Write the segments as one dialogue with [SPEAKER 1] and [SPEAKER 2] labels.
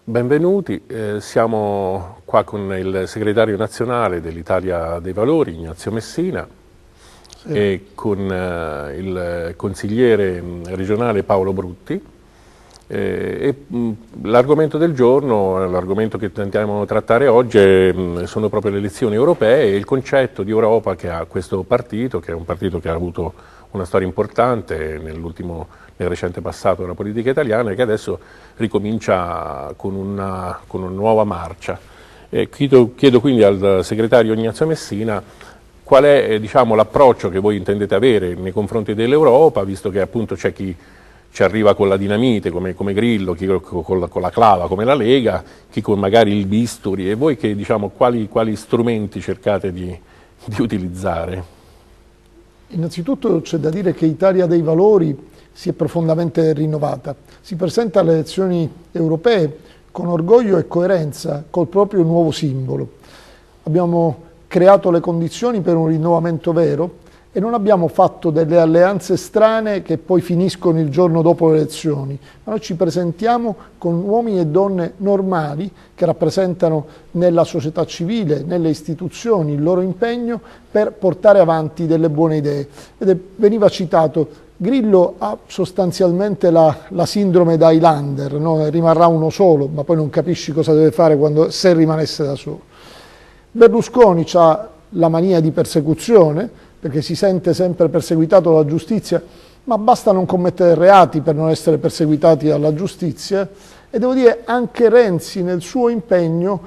[SPEAKER 1] Benvenuti, siamo qua con il segretario nazionale dell'Italia dei Valori, Ignazio Messina, e con il consigliere regionale Paolo Brutti. L'argomento del giorno, l'argomento che tentiamo di trattare oggi sono proprio le elezioni europee e il concetto di Europa che ha questo partito, che è un partito che ha avuto una storia importante nel recente passato della politica italiana e che adesso ricomincia con una nuova marcia. Chiedo quindi al segretario Ignazio Messina qual è l'approccio che voi intendete avere nei confronti dell'Europa, visto che appunto c'è chi ci arriva con la dinamite come Grillo, chi con la clava come la Lega, chi con magari il bisturi, e voi quali strumenti cercate di utilizzare?
[SPEAKER 2] Innanzitutto c'è da dire che Italia dei Valori si è profondamente rinnovata, si presenta alle elezioni europee con orgoglio e coerenza col proprio nuovo simbolo. Abbiamo creato le condizioni per un rinnovamento vero e non abbiamo fatto delle alleanze strane che poi finiscono il giorno dopo le elezioni, ma noi ci presentiamo con uomini e donne normali che rappresentano nella società civile, nelle istituzioni, il loro impegno per portare avanti delle buone idee. Veniva citato, Grillo ha sostanzialmente la sindrome da Highlander, no? Rimarrà uno solo, ma poi non capisci cosa deve fare se rimanesse da solo. Berlusconi ha la mania di persecuzione, perché si sente sempre perseguitato dalla giustizia, ma basta non commettere reati per non essere perseguitati dalla giustizia. E devo dire, anche Renzi nel suo impegno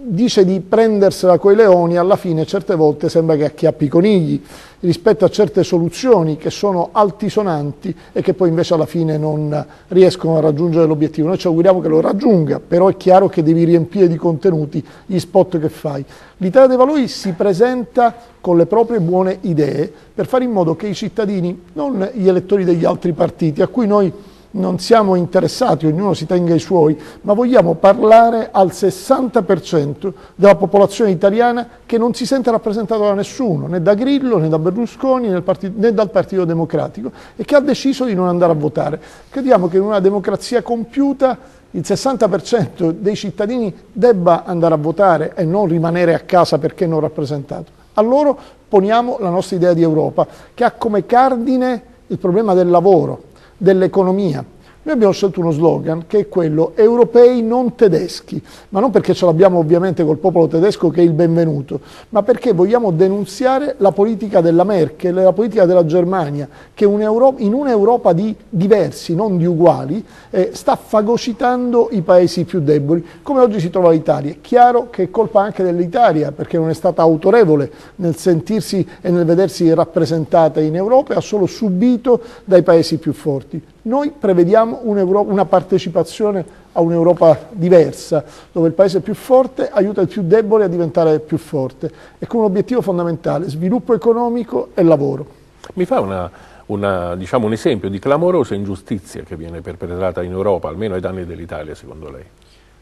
[SPEAKER 2] dice di prendersela coi leoni, alla fine certe volte sembra che acchiappi i conigli rispetto a certe soluzioni che sono altisonanti e che poi invece alla fine non riescono a raggiungere l'obiettivo. Noi ci auguriamo che lo raggiunga, però è chiaro che devi riempire di contenuti gli spot che fai. L'Italia dei Valori si presenta con le proprie buone idee per fare in modo che i cittadini, non gli elettori degli altri partiti, a cui noi non siamo interessati, ognuno si tenga i suoi, ma vogliamo parlare al 60% della popolazione italiana che non si sente rappresentato da nessuno, né da Grillo, né da Berlusconi, né dal Partito Democratico, e che ha deciso di non andare a votare. Crediamo che in una democrazia compiuta il 60% dei cittadini debba andare a votare e non rimanere a casa perché non rappresentato. A loro poniamo la nostra idea di Europa, che ha come cardine il problema del lavoro, dell'economia. Noi abbiamo scelto uno slogan che è quello europei non tedeschi, ma non perché ce l'abbiamo ovviamente col popolo tedesco che è il benvenuto, ma perché vogliamo denunziare la politica della Merkel e la politica della Germania, che in un'Europa di diversi, non di uguali, sta fagocitando i paesi più deboli, come oggi si trova l'Italia. È chiaro che è colpa anche dell'Italia, perché non è stata autorevole nel sentirsi e nel vedersi rappresentata in Europa e ha solo subito dai paesi più forti. Noi prevediamo una partecipazione a un'Europa diversa, dove il paese più forte aiuta il più debole a diventare più forte, e con un obiettivo fondamentale: sviluppo economico e lavoro.
[SPEAKER 1] Mi fa un esempio di clamorosa ingiustizia che viene perpetrata in Europa, almeno ai danni dell'Italia, secondo lei?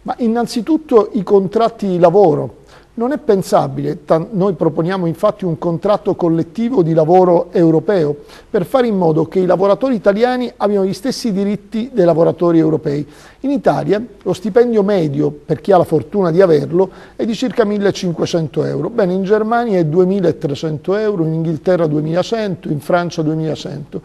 [SPEAKER 2] Ma innanzitutto i contratti di lavoro. Non è pensabile, noi proponiamo infatti un contratto collettivo di lavoro europeo per fare in modo che i lavoratori italiani abbiano gli stessi diritti dei lavoratori europei. In Italia lo stipendio medio, per chi ha la fortuna di averlo, è di circa 1.500 euro. Bene, in Germania è 2.300 euro, in Inghilterra 2.100, in Francia 2.100.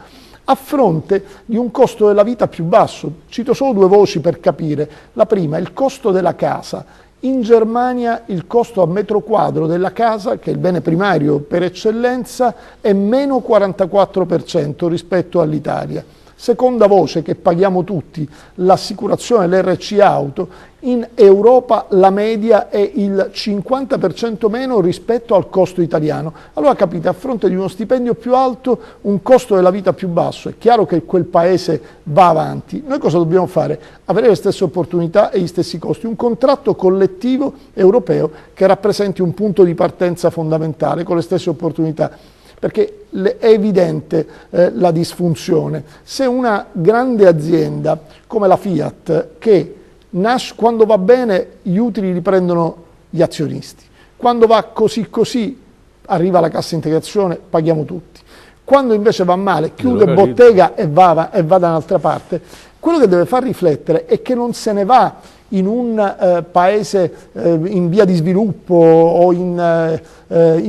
[SPEAKER 2] A fronte di un costo della vita più basso. Cito solo due voci per capire. La prima, il costo della casa. In Germania il costo a metro quadro della casa, che è il bene primario per eccellenza, è meno 44% rispetto all'Italia. Seconda voce che paghiamo tutti, l'assicurazione, l'RC auto. In Europa la media è il 50% meno rispetto al costo italiano. Allora capite, a fronte di uno stipendio più alto, un costo della vita più basso, è chiaro che quel paese va avanti. Noi cosa dobbiamo fare? Avere le stesse opportunità e gli stessi costi. Un contratto collettivo europeo che rappresenti un punto di partenza fondamentale con le stesse opportunità. Perché è evidente la disfunzione. Se una grande azienda come la Fiat, che quando va bene gli utili li prendono gli azionisti, quando va così arriva la cassa integrazione, paghiamo tutti, quando invece va male chiude bottega e va da un'altra parte, quello che deve far riflettere è che non se ne va in un paese in via di sviluppo o in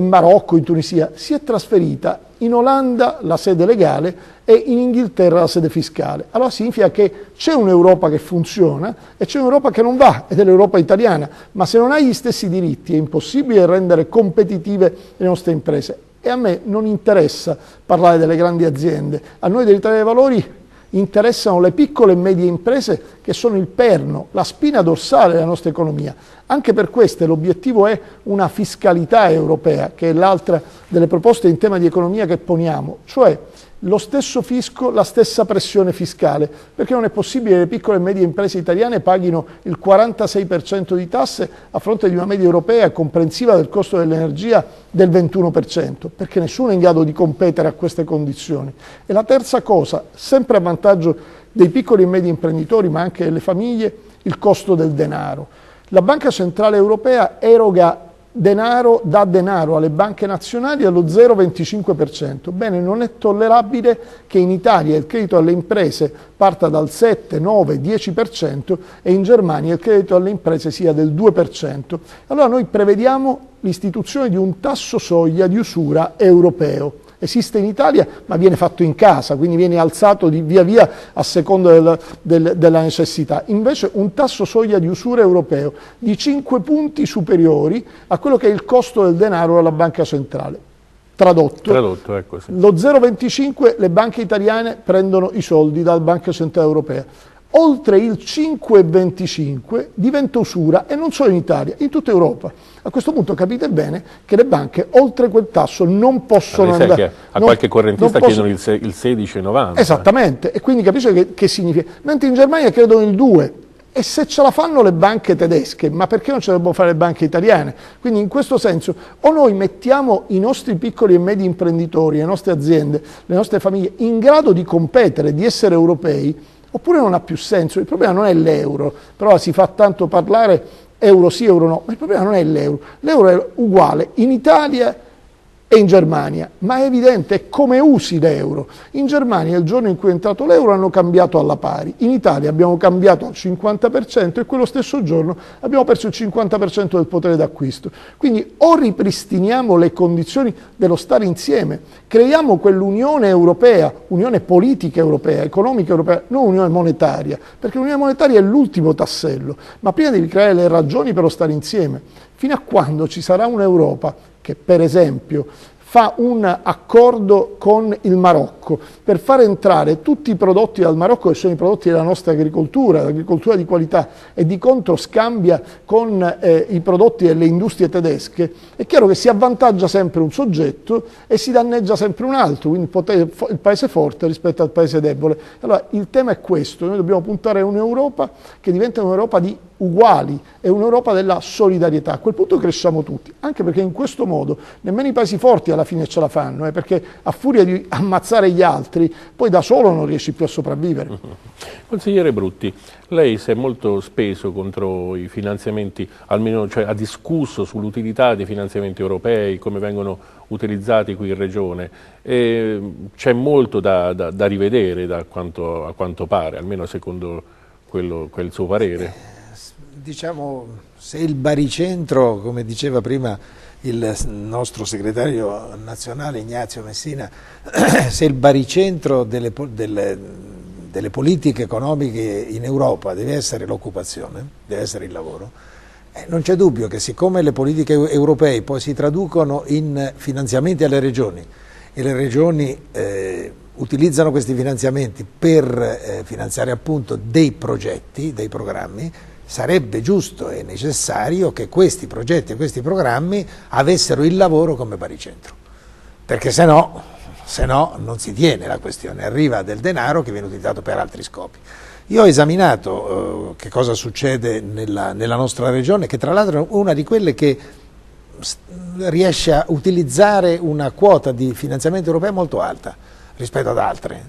[SPEAKER 2] Marocco, in Tunisia, si è trasferita in Olanda la sede legale e in Inghilterra la sede fiscale. Allora significa che c'è un'Europa che funziona e c'è un'Europa che non va, ed è l'Europa italiana, ma se non hai gli stessi diritti è impossibile rendere competitive le nostre imprese. E a me non interessa parlare delle grandi aziende, a noi dell'Italia dei Valori interessano le piccole e medie imprese che sono il perno, la spina dorsale della nostra economia. Anche per queste l'obiettivo è una fiscalità europea, che è l'altra delle proposte in tema di economia che poniamo, cioè lo stesso fisco, la stessa pressione fiscale, perché non è possibile che le piccole e medie imprese italiane paghino il 46% di tasse a fronte di una media europea comprensiva del costo dell'energia del 21%, perché nessuno è in grado di competere a queste condizioni. E la terza cosa, sempre a vantaggio dei piccoli e medi imprenditori, ma anche delle famiglie, il costo del denaro. La Banca Centrale Europea eroga dà denaro alle banche nazionali allo 0,25%. Bene, non è tollerabile che in Italia il credito alle imprese parta dal 7, 9, 10% e in Germania il credito alle imprese sia del 2%. Allora noi prevediamo l'istituzione di un tasso soglia di usura europeo. Esiste in Italia, ma viene fatto in casa, quindi viene alzato via via a seconda della necessità. Invece un tasso soglia di usura europeo di 5 punti superiori a quello che è il costo del denaro della banca centrale. Tradotto ecco, sì. Lo 0,25 le banche italiane prendono i soldi dalla Banca Centrale Europea. Oltre il 5,25 diventa usura, e non solo in Italia, in tutta Europa. A questo punto capite bene che le banche oltre quel tasso non possono andare.
[SPEAKER 1] Che a qualche correntista chiedono il 16,90.
[SPEAKER 2] Esattamente, e quindi capisce che significa. Mentre in Germania credono il 2. E se ce la fanno le banche tedesche, ma perché non ce la devono fare le banche italiane? Quindi in questo senso o noi mettiamo i nostri piccoli e medi imprenditori, le nostre aziende, le nostre famiglie in grado di competere, di essere europei, oppure non ha più senso. Il problema non è l'euro, però si fa tanto parlare euro sì, euro no, ma il problema non è l'euro. L'euro è uguale in Italia e in Germania, ma è evidente come usi l'euro. In Germania il giorno in cui è entrato l'euro hanno cambiato alla pari, in Italia abbiamo cambiato al 50% e quello stesso giorno abbiamo perso il 50% del potere d'acquisto. Quindi o ripristiniamo le condizioni dello stare insieme, creiamo quell'unione europea, unione politica europea, economica europea, non unione monetaria, perché l'unione monetaria è l'ultimo tassello, ma prima devi creare le ragioni per lo stare insieme. Fino a quando ci sarà un'Europa che per esempio fa un accordo con il Marocco per far entrare tutti i prodotti dal Marocco, che sono i prodotti della nostra agricoltura, l'agricoltura di qualità, e di contro scambia con i prodotti delle industrie tedesche, è chiaro che si avvantaggia sempre un soggetto e si danneggia sempre un altro, quindi il paese forte rispetto al paese debole. Allora il tema è questo, noi dobbiamo puntare a un'Europa che diventa un'Europa di uguali, è un'Europa della solidarietà. A quel punto cresciamo tutti, anche perché in questo modo nemmeno i paesi forti alla fine ce la fanno, perché a furia di ammazzare gli altri poi da solo non riesci più a sopravvivere.
[SPEAKER 1] Consigliere Brutti, lei si è molto speso contro i finanziamenti, almeno cioè, ha discusso sull'utilità dei finanziamenti europei, come vengono utilizzati qui in Regione. C'è molto da rivedere a quanto pare, almeno secondo quel suo parere.
[SPEAKER 3] Diciamo, se il baricentro, come diceva prima il nostro segretario nazionale Ignazio Messina, se il baricentro delle politiche economiche in Europa deve essere l'occupazione, deve essere il lavoro, non c'è dubbio che siccome le politiche europee poi si traducono in finanziamenti alle regioni e le regioni utilizzano questi finanziamenti per finanziare appunto dei progetti, dei programmi, sarebbe giusto e necessario che questi progetti e questi programmi avessero il lavoro come baricentro, perché se no non si tiene la questione, arriva del denaro che viene utilizzato per altri scopi. Io ho esaminato che cosa succede nella nostra regione, che tra l'altro è una di quelle che riesce a utilizzare una quota di finanziamento europeo molto alta rispetto ad altre,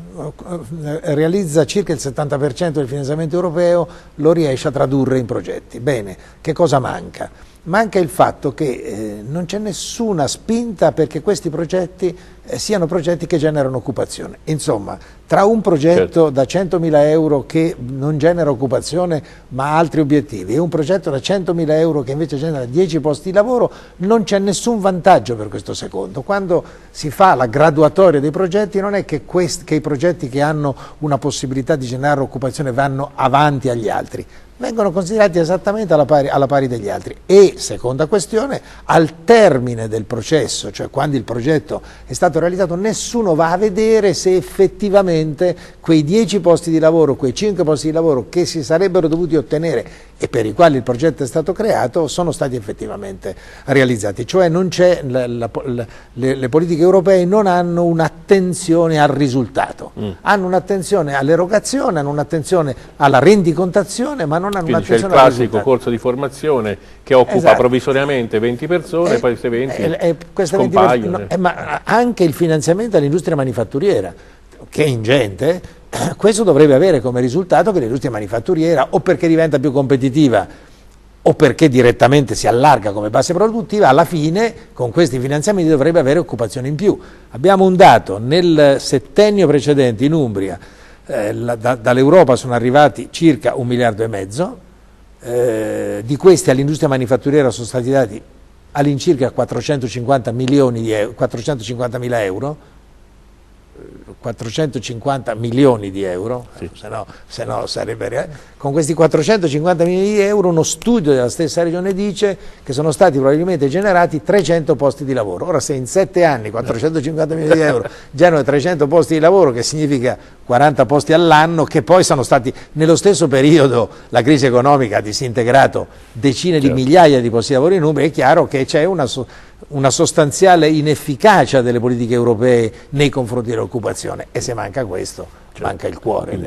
[SPEAKER 3] realizza circa il 70% del finanziamento europeo, lo riesce a tradurre in progetti. Bene, che cosa manca? manca il fatto che non c'è nessuna spinta perché questi progetti siano progetti che generano occupazione. Insomma, tra un progetto da 100.000 euro che non genera occupazione ma ha altri obiettivi e un progetto da 100.000 euro che invece genera 10 posti di lavoro, non c'è nessun vantaggio per questo secondo. Quando si fa la graduatoria dei progetti non è che i progetti che hanno una possibilità di generare occupazione vanno avanti agli altri, vengono considerati esattamente alla pari degli altri. E, seconda questione, al termine del processo, cioè quando il progetto è stato realizzato, nessuno va a vedere se effettivamente quei 10 posti di lavoro, quei 5 posti di lavoro che si sarebbero dovuti ottenere e per i quali il progetto è stato creato sono stati effettivamente realizzati. Cioè non c'è, le politiche europee non hanno un'attenzione al risultato, hanno un'attenzione all'erogazione, hanno un'attenzione alla rendicontazione, ma non hanno
[SPEAKER 1] quindi c'è il
[SPEAKER 3] un'attenzione al
[SPEAKER 1] classico
[SPEAKER 3] risultato.
[SPEAKER 1] corso di formazione che occupa provvisoriamente 20 persone, poi queste 20 scompaiono.
[SPEAKER 3] Ma anche il finanziamento all'industria manifatturiera, che è ingente, questo dovrebbe avere come risultato che l'industria manifatturiera, o perché diventa più competitiva o perché direttamente si allarga come base produttiva, alla fine con questi finanziamenti dovrebbe avere occupazione in più. Abbiamo un dato: nel settennio precedente in Umbria dall'Europa sono arrivati circa 1,5 miliardi, di questi all'industria manifatturiera sono stati dati all'incirca 450.000 euro, 450 milioni di euro, sì. se no sarebbe... Con questi 450 milioni di euro uno studio della stessa regione dice che sono stati probabilmente generati 300 posti di lavoro. Ora, se in 7 anni 450 milioni di euro generano 300 posti di lavoro, che significa 40 posti all'anno, che poi sono stati nello stesso periodo, la crisi economica ha disintegrato decine di migliaia di posti di lavoro in Umbria, è chiaro che c'è una sostanziale inefficacia delle politiche europee nei confronti dell'occupazione, e se manca questo, manca il cuore.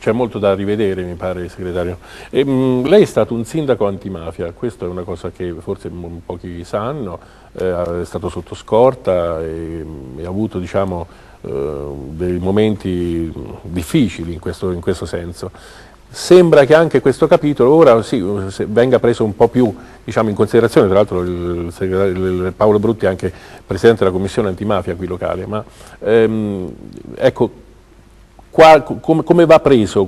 [SPEAKER 1] C'è molto da rivedere, mi pare, segretario. Lei è stato un sindaco antimafia, questa è una cosa che forse pochi sanno, è stato sotto scorta e ha avuto, diciamo, dei momenti difficili in questo senso. Sembra che anche questo capitolo ora sì, venga preso un po' più, diciamo, in considerazione. Tra l'altro il Paolo Brutti è anche presidente della commissione antimafia qui locale, ma ecco, qua come va preso,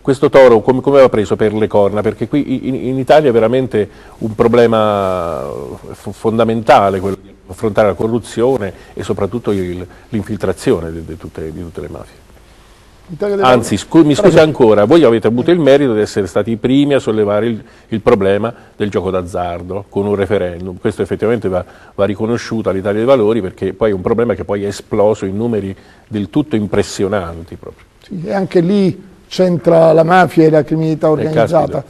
[SPEAKER 1] questo toro come va preso per le corna? Perché qui in Italia è veramente un problema fondamentale quello di affrontare la corruzione e soprattutto l'infiltrazione di tutte le mafie. Anzi, mi scusi ancora, voi avete avuto il merito di essere stati i primi a sollevare il problema del gioco d'azzardo con un referendum. Questo effettivamente va riconosciuto all'Italia dei Valori, perché poi è un problema che poi è esploso in numeri del tutto impressionanti proprio.
[SPEAKER 2] Sì, e anche lì c'entra la mafia e la criminalità organizzata.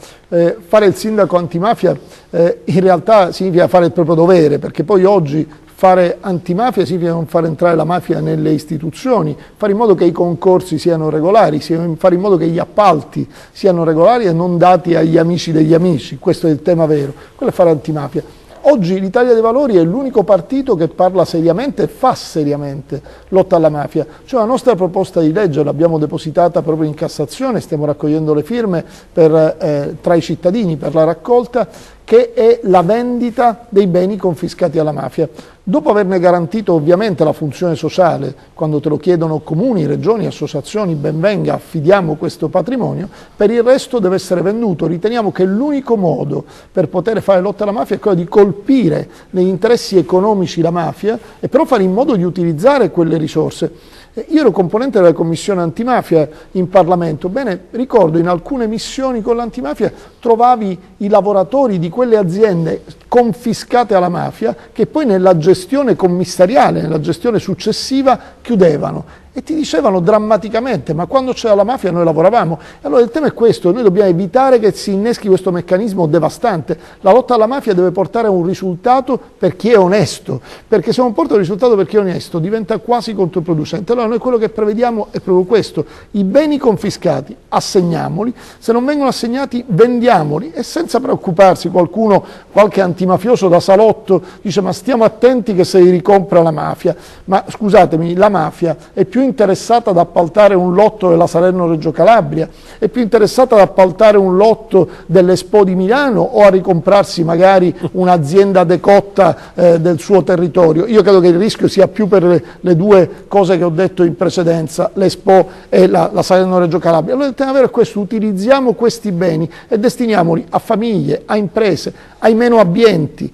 [SPEAKER 2] Fare il sindaco antimafia in realtà significa fare il proprio dovere, perché poi oggi fare antimafia significa non far entrare la mafia nelle istituzioni, fare in modo che i concorsi siano regolari, fare in modo che gli appalti siano regolari e non dati agli amici degli amici. Questo è il tema vero, quello è fare antimafia. Oggi l'Italia dei Valori è l'unico partito che parla seriamente e fa seriamente lotta alla mafia. Cioè la nostra proposta di legge l'abbiamo depositata proprio in Cassazione, stiamo raccogliendo le firme tra i cittadini per la raccolta, che è la vendita dei beni confiscati alla mafia. Dopo averne garantito ovviamente la funzione sociale, quando te lo chiedono comuni, regioni, associazioni, ben venga, affidiamo questo patrimonio, per il resto deve essere venduto. Riteniamo che l'unico modo per poter fare lotta alla mafia è quello di colpire negli interessi economici la mafia e però fare in modo di utilizzare quelle risorse. Io ero componente della commissione antimafia in Parlamento, bene, ricordo in alcune missioni con l'antimafia trovavi i lavoratori di quelle aziende confiscate alla mafia che poi nella gestione commissariale, nella gestione successiva chiudevano e ti dicevano drammaticamente: ma quando c'era la mafia noi lavoravamo. E allora il tema è questo: noi dobbiamo evitare che si inneschi questo meccanismo devastante. La lotta alla mafia deve portare a un risultato per chi è onesto, perché se non porta un risultato per chi è onesto diventa quasi controproducente. Allora noi quello che prevediamo è proprio questo: i beni confiscati assegniamoli, se non vengono assegnati vendiamoli, e senza preoccuparsi. Qualche antimafioso da salotto dice: ma stiamo attenti che se li ricompra la mafia. Ma scusatemi, la mafia è più interessata ad appaltare un lotto della Salerno-Reggio Calabria, è più interessata ad appaltare un lotto dell'Expo di Milano o a ricomprarsi magari un'azienda decotta del suo territorio? Io credo che il rischio sia più per le due cose che ho detto in precedenza, l'Expo e la Salerno-Reggio Calabria. Allora il tema vero è questo: utilizziamo questi beni e destiniamoli a famiglie, a imprese, ai meno abbienti,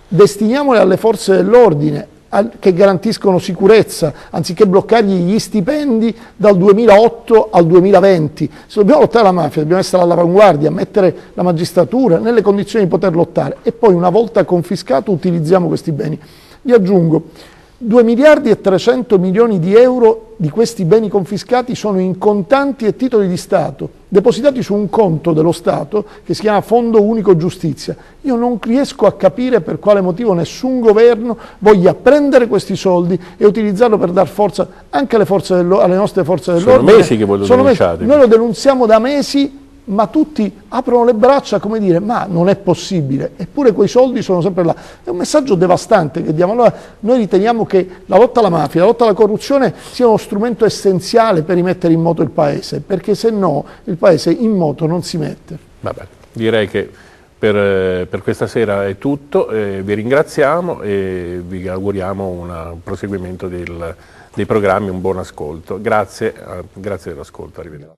[SPEAKER 2] destiniamoli alle forze dell'ordine che garantiscono sicurezza, anziché bloccargli gli stipendi dal 2008 al 2020. Se dobbiamo lottare la mafia, dobbiamo essere all'avanguardia, mettere la magistratura nelle condizioni di poter lottare, e poi una volta confiscato utilizziamo questi beni. Vi aggiungo, 2 miliardi e 300 milioni di euro di questi beni confiscati sono in contanti e titoli di Stato, depositati su un conto dello Stato che si chiama Fondo Unico Giustizia. Io non riesco a capire per quale motivo nessun governo voglia prendere questi soldi e utilizzarlo per dar forza anche alle nostre forze dell'ordine.
[SPEAKER 1] Sono mesi che voi lo denunciate.
[SPEAKER 2] Noi lo denunziamo da mesi, ma tutti aprono le braccia come dire: ma non è possibile, eppure quei soldi sono sempre là. È un messaggio devastante che diamo. Allora noi riteniamo che la lotta alla mafia, la lotta alla corruzione sia uno strumento essenziale per rimettere in moto il Paese, perché se no il Paese in moto non si mette.
[SPEAKER 1] Vabbè, direi che per questa sera è tutto, vi ringraziamo e vi auguriamo un proseguimento dei programmi, un buon ascolto. Grazie dell'ascolto, arrivederci.